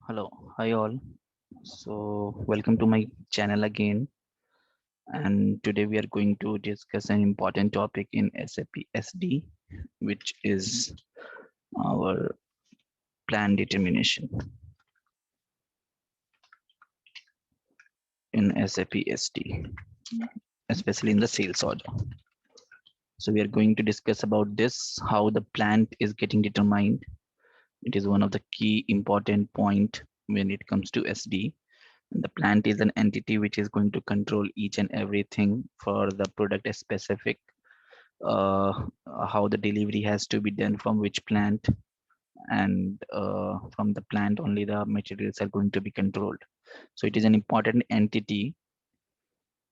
Hello, hi all. Welcome to my channel again. And today we are going to discuss an important topic in SAP SD, which is our plan determination in SAP SD, especially in the sales order. So we are going to discuss about this, how the plant is getting determined. It is one of the key important point when it comes to SD. The plant is an entity which is going to control each and everything for the product specific, uh, how the delivery has to be done from which plant, and from the plant only the materials are going to be controlled. So it is an important entity,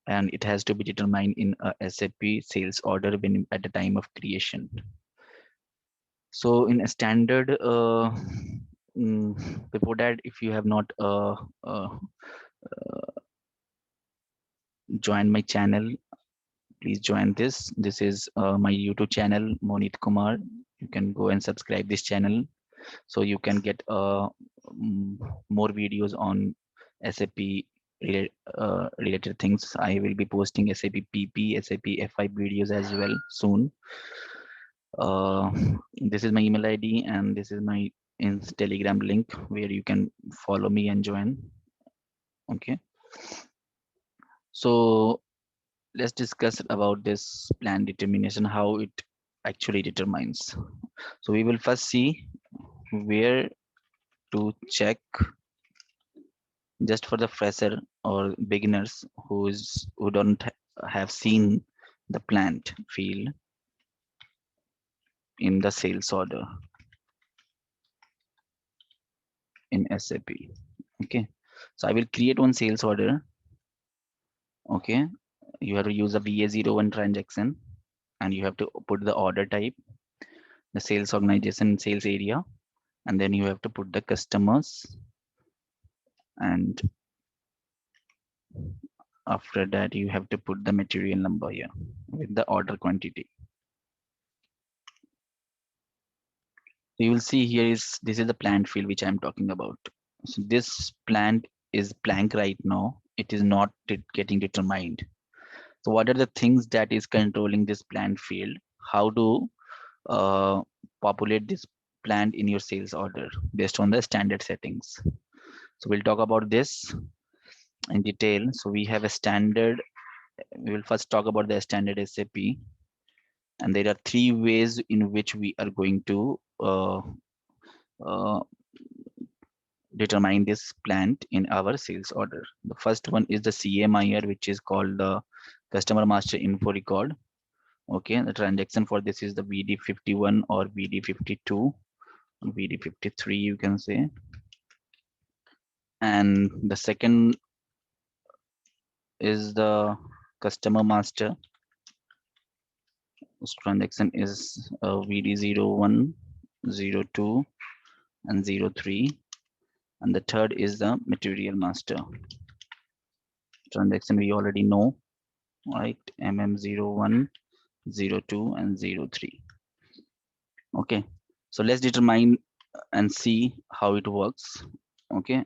and it has to be determined in a SAP sales order when at the time of creation. So in a standard, before that, if you have not uh, joined my channel, please join this. This is my YouTube channel, Monit Kumar. You can go and subscribe this channel so you can get more videos on SAP related things. I will be posting SAP PP, SAP FI videos as well soon. Uh, this is my email ID and this is my Telegram link where you can follow me and join. Okay, so let's discuss about this plan determination, how it actually determines. So we will first see where to check, just for the fresher or beginners who don't have seen the plant field in the sales order in SAP. Okay, so I will create one sales order. Okay, you have to use a VA01 transaction and you have to put the order type, the sales organization, sales area, and then you have to put the customers, and after that you have to put the material number here with the order quantity. So you will see here is this is the plant field which I'm talking about. So this plant is blank right now. It is not getting determined. So what are the things that is controlling this plant field? How to uh, populate this plant in your sales order based on the standard settings. So we'll talk about this in detail. So we have a standard. We will first talk about the standard SAP, and there are three ways in which we are going to uh, determine this plant in our sales order. The first one is the CMIR, which is called the Customer Master Info Record. Okay, the transaction for this is the VD51 or VD52, VD53, you can say. And the second is the Customer Master. This transaction is VD01, 02, and 03. And the third is the Material Master transaction we already know, right? MM01, 02, and 03. Okay, so let's determine and see how it works. Okay,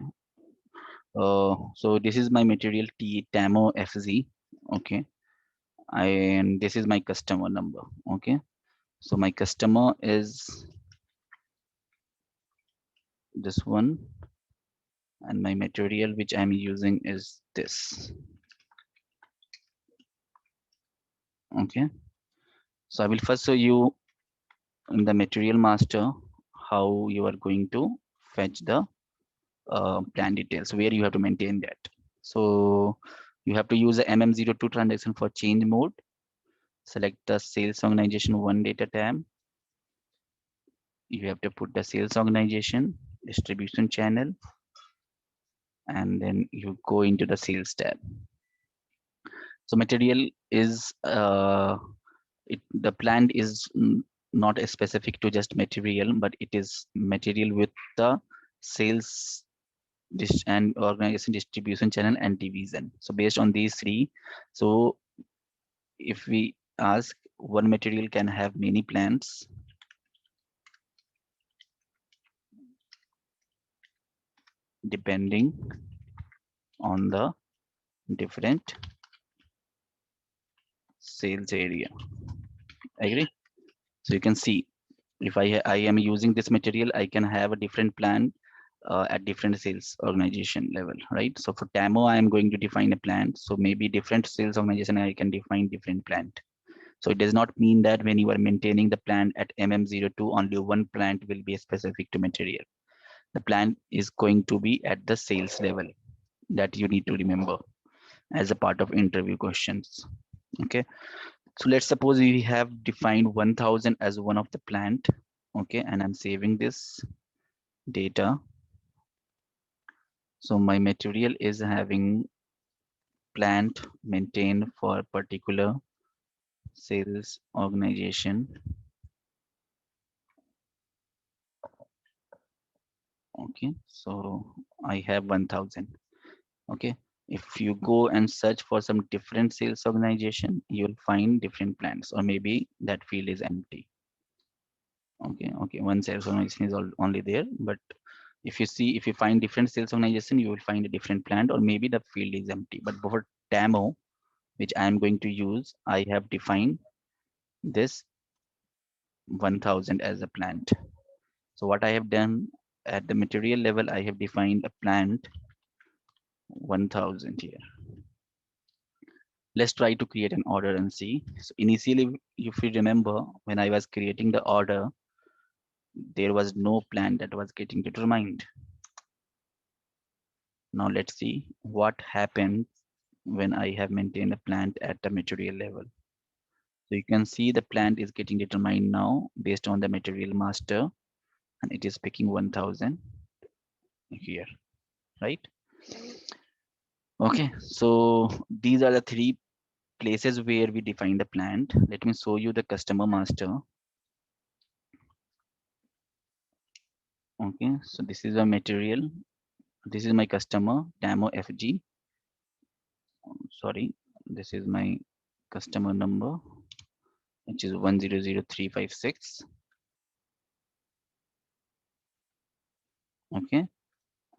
so this is my material T TAMO FZ. Okay, and this is my customer number. Okay, so my customer is this one, and my material which I'm using is this. Okay, so I will first show you in the material master how you are going to fetch the plan details, where you have to maintain that. So you have to use the MM02 transaction for change mode. Select the sales organization one data tab. You have to put the sales organization, distribution channel, and then you go into the sales tab. So material is the plant is not specific to just material, but it is material with the sales and organization, distribution channel, and division. So based on these three, so if we ask one material can have many plants, depending on the different sales area. Agree? So you can see if I am using this material, I can have a different plan at different sales organization level, right? So for TAMO, I am going to define a plan. So maybe different sales organization, I can define different plant. So it does not mean that when you are maintaining the plant at MM02, only one plant will be specific to material. The plan is going to be at the sales level. That you need to remember as a part of interview questions. Okay. So let's suppose we have defined 1000 as one of the plant. Okay. And I'm saving this data. So my material is having plant maintained for a particular sales organization. Okay. So I have 1000. Okay. If you go and search for some different sales organization, you'll find different plans, or maybe that field is empty. Okay, one sales organization is only there, but if you find different sales organization, you will find a different plant, or maybe the field is empty. But for TAMO, which I am going to use, I have defined this 1000 as a plant. So what I have done at the material level, I have defined a plant 1000 here. Let's try to create an order and see. So initially, if you remember, when I was creating the order, there was no plan that was getting determined. Now let's see what happens when I have maintained a plant at the material level. So you can see the plant is getting determined now based on the material master, and it is picking 1000 here, right? Okay, so these are the three places where we define the plant. Let me show you the customer master. Okay, so this is a material. This is my customer, TAMO FG. Sorry, this is my customer number, which is 100356. Okay,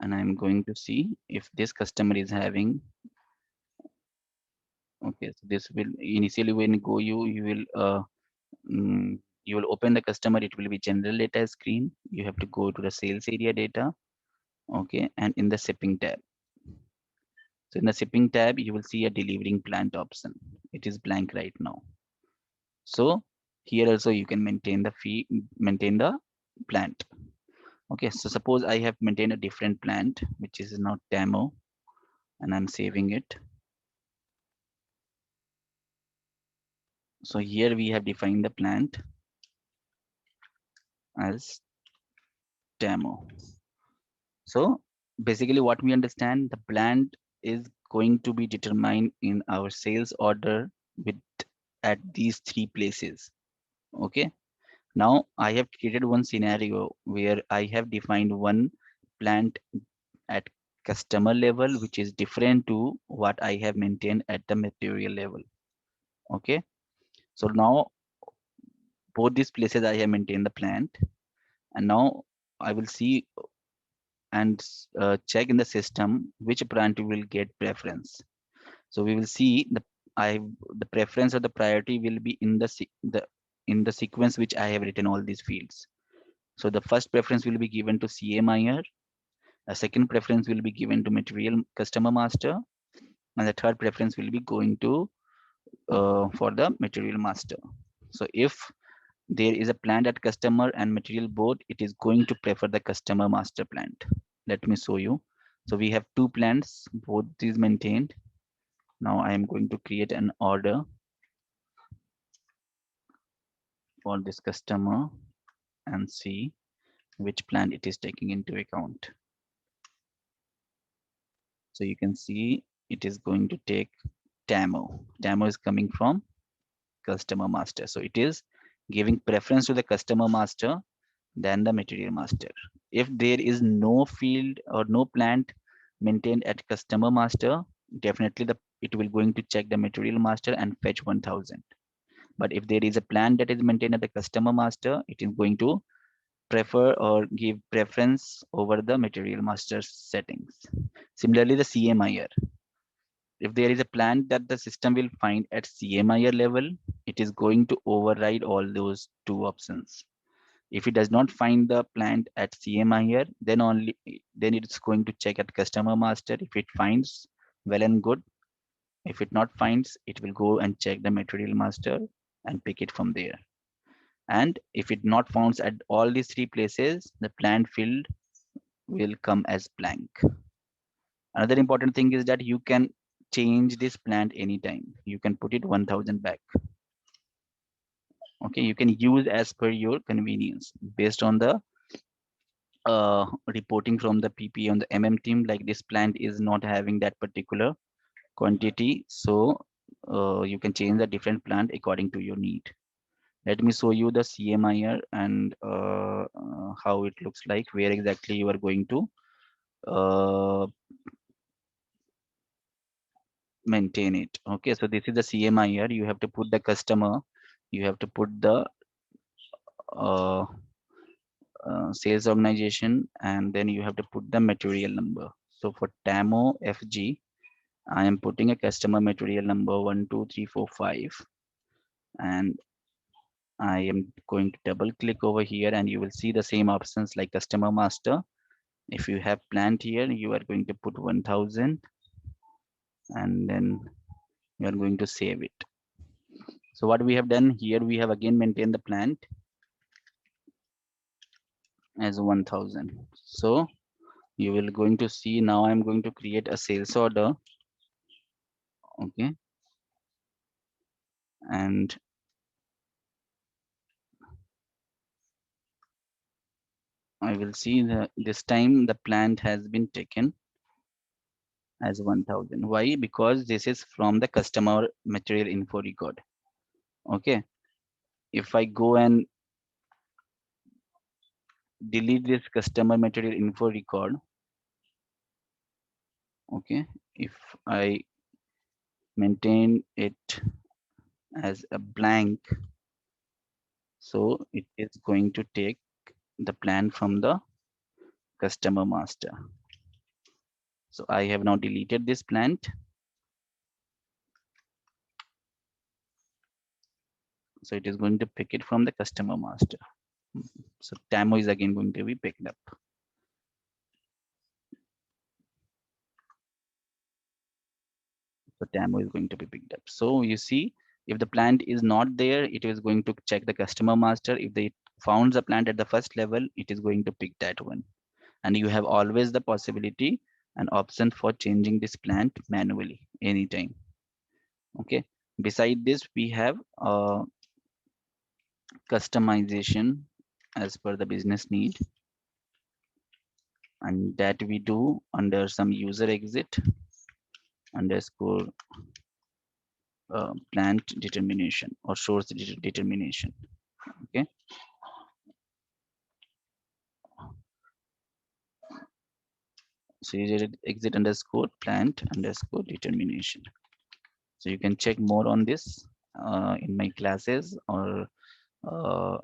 and I'm going to see if this customer is having. Okay, so this will initially when you go, you will you will open the customer. It will be general data screen. You have to go to the sales area data. Okay, and in the shipping tab. So in the shipping tab, you will see a delivering plant option. It is blank right now. So here also you can maintain the maintain the plant. Okay, so suppose I have maintained a different plant, which is not TAMO, and I'm saving it. So here we have defined the plant as TAMO. So basically what we understand, the plant is going to be determined in our sales order with at these three places. Okay. Now I have created one scenario where I have defined one plant at customer level, which is different to what I have maintained at the material level. Okay. So now both these places I have maintained the plant, and now I will see and check in the system which plant will get preference. So we will see the preference or the priority will be in the sequence which I have written all these fields. So the first preference will be given to CMIR, a second preference will be given to material customer master, and the third preference will be going to for the material master. So if there is a plant at customer and material both, it is going to prefer the customer master plant. Let me show you. So we have two plants, both is maintained. Now I am going to create an order for this customer and see which plant it is taking into account. So you can see it is going to take TAMO. TAMO is coming from customer master. So it is giving preference to the customer master than the material master. If there is no field or no plant maintained at customer master, definitely it will going to check the material master and fetch 1000. But if there is a plant that is maintained at the customer master, it is going to prefer or give preference over the material master settings. Similarly, the CMIR. If there is a plant that the system will find at CMIR level, it is going to override all those two options. If it does not find the plant at CMIR, then it's going to check at customer master. If it finds, well and good. If it not finds, it will go and check the material master and pick it from there. And if it not found at all these three places, the plant field will come as blank. Another important thing is that you can change this plant anytime. You can put it 1000 back. Okay, you can use as per your convenience based on the reporting from the PP on the MM team. Like this plant is not having that particular quantity, so you can change the different plant according to your need. Let me show you the CMIR and how it looks like, where exactly you are going to maintain it. Okay, so this is the CMIR. You have to put the customer, you have to put the uh, sales organization, and then you have to put the material number. So for TAMO FG, I am putting a customer material number 12345, and I am going to double click over here, and you will see the same options like customer master. If you have plant here, you are going to put 1000, and then you are going to save it. So what we have done here, we have again maintained the plant as 1000. So you will going to see now I'm going to create a sales order. Okay, and I will see that this time the plant has been taken as 1000. Why? Because this is from the customer material info record. Okay, if I go and delete this customer material info record, okay, if I maintain it as a blank, so it is going to take the plan from the customer master. So I have now deleted this plant. So it is going to pick it from the customer master. So TAMO is again going to be picked up. So TAMO is going to be picked up. So you see, if the plant is not there, it is going to check the customer master. If they found the plant at the first level, it is going to pick that one. And you have always the possibility and option for changing this plant manually anytime. Okay. Beside this, we have customization as per the business need, and that we do under some user exit underscore plant determination or source determination. Okay, so user exit underscore plant underscore determination. So you can check more on this in my classes or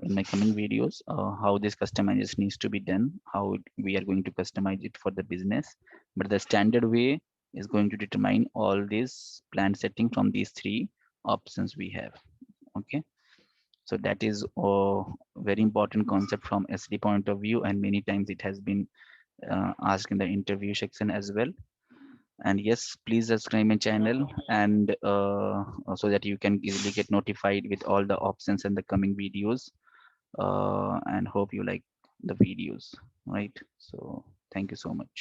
in my coming videos, how this customization needs to be done, how we are going to customize it for the business. But the standard way is going to determine all these plant setting from these three options we have. Okay, so that is a very important concept from SD point of view, and many times it has been asked in the interview section as well. And yes, please subscribe my channel, and so that you can easily get notified with all the options and the coming videos, and hope you like the videos, right? So thank you so much.